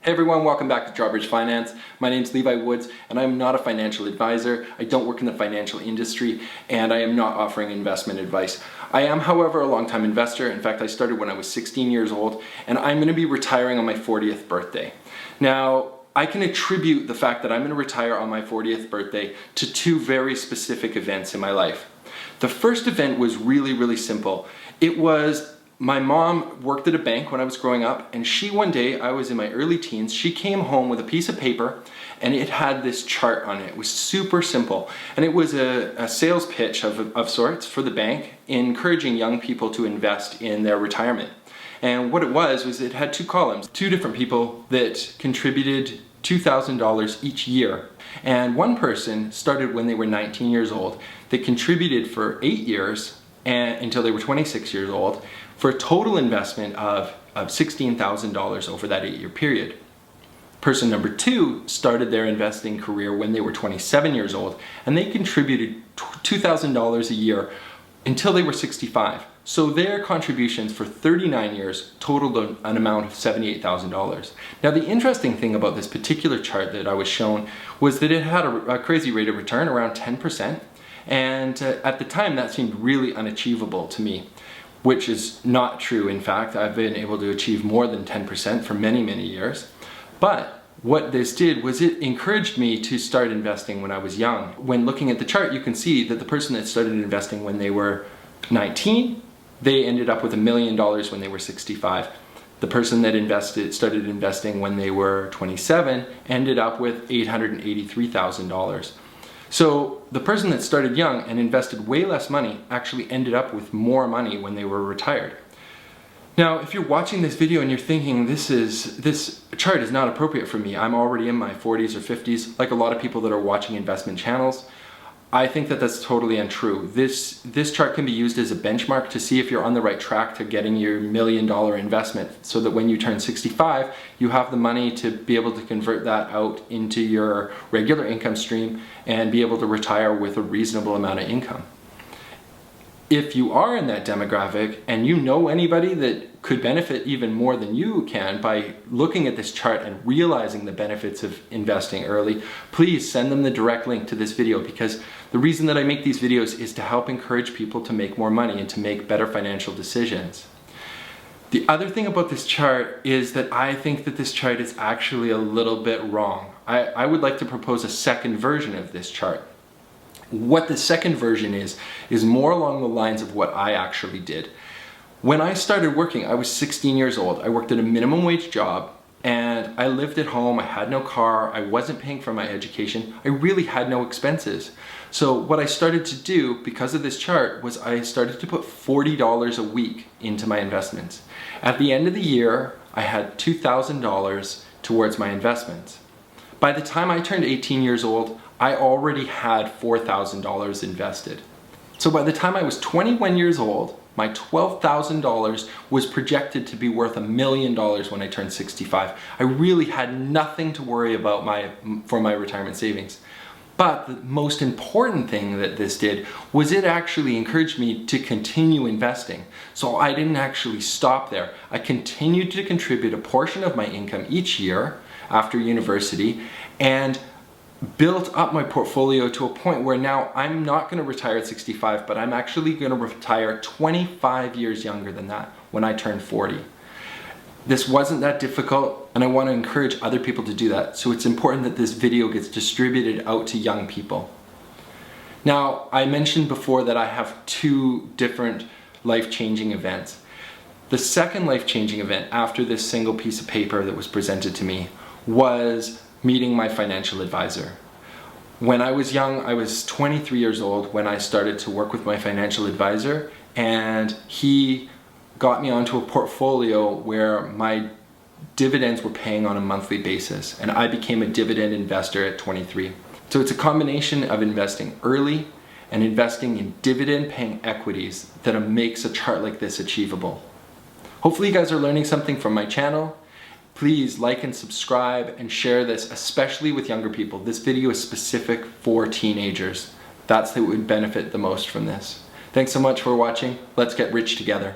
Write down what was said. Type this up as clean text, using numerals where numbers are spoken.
Hey everyone, welcome back to Drawbridge Finance. My name's Levi Woods and I'm not a financial advisor. I don't work in the financial industry and I am not offering investment advice. I am, however, a long-time investor. In fact, I started when I was 16 years old and I'm going to be retiring on my 40th birthday. Now, I can attribute the fact that I'm going to retire on my 40th birthday to two very specific events in my life. The first event was really simple. It was my mom worked at a bank when I was growing up, and one day, I was in my early teens, she came home with a piece of paper and it had this chart on it. It was super simple, and it was a sales pitch of sorts for the bank, encouraging young people to invest in their retirement. And what it was it had two columns, two different people that contributed $2,000 each year. And one person started when they were 19 years old. They contributed for 8 years and until they were 26 years old, for a total investment of $16,000 over that 8-year period. Person number two started their investing career when they were 27 years old, and they contributed $2,000 a year until they were 65. So their contributions for 39 years totaled an amount of $78,000. Now, the interesting thing about this particular chart that I was shown was that it had a crazy rate of return, around 10%. And at the time, that seemed really unachievable to me, which is not true. In fact, I've been able to achieve more than 10% for many years. But what this did was it encouraged me to start investing when I was young. When looking at the chart, you can see that the person that started investing when they were 19, they ended up with $1 million when they were 65. The person that started investing when they were 27 ended up with $883,000. So the person that started young and invested way less money actually ended up with more money when they were retired. Now, if you're watching this video and you're thinking this chart is not appropriate for me, I'm already in my 40s or 50s, like a lot of people that are watching investment channels, I think that that's totally untrue. This chart can be used as a benchmark to see if you're on the right track to getting your $1 million investment, so that when you turn 65, you have the money to be able to convert that out into your regular income stream and be able to retire with a reasonable amount of income. If you are in that demographic and you know anybody that could benefit even more than you can by looking at this chart and realizing the benefits of investing early, please send them the direct link to this video, because the reason that I make these videos is to help encourage people to make more money and to make better financial decisions. The other thing about this chart is that I think that this chart is actually a little bit wrong. I would like to propose a second version of this chart. What the second version is more along the lines of what I actually did. When I started working, I was 16 years old. I worked at a minimum wage job and I lived at home. I had no car. I wasn't paying for my education. I really had no expenses. So what I started to do because of this chart was I started to put $40 a week into my investments. At the end of the year, I had $2,000 towards my investments. By the time I turned 18 years old, I already had $4,000 invested. So by the time I was 21 years old, my $12,000 was projected to be worth $1 million when I turned 65. I really had nothing to worry about for my retirement savings. But the most important thing that this did was it actually encouraged me to continue investing. So I didn't actually stop there. I continued to contribute a portion of my income each year after university and built up my portfolio to a point where now I'm not going to retire at 65, but I'm actually going to retire 25 years younger than that when I turn 40. This wasn't that difficult, and I want to encourage other people to do that. So it's important that this video gets distributed out to young people. Now, I mentioned before that I have two different life-changing events. The second life-changing event after this single piece of paper that was presented to me was meeting my financial advisor. When I was young, I was 23 years old when I started to work with my financial advisor, and he got me onto a portfolio where my dividends were paying on a monthly basis, and I became a dividend investor at 23. So it's a combination of investing early and investing in dividend paying equities that makes a chart like this achievable. Hopefully you guys are learning something from my channel. Please like and subscribe and share this, especially with younger people. This video is specific for teenagers. That's who would benefit the most from this. Thanks so much for watching. Let's get rich together.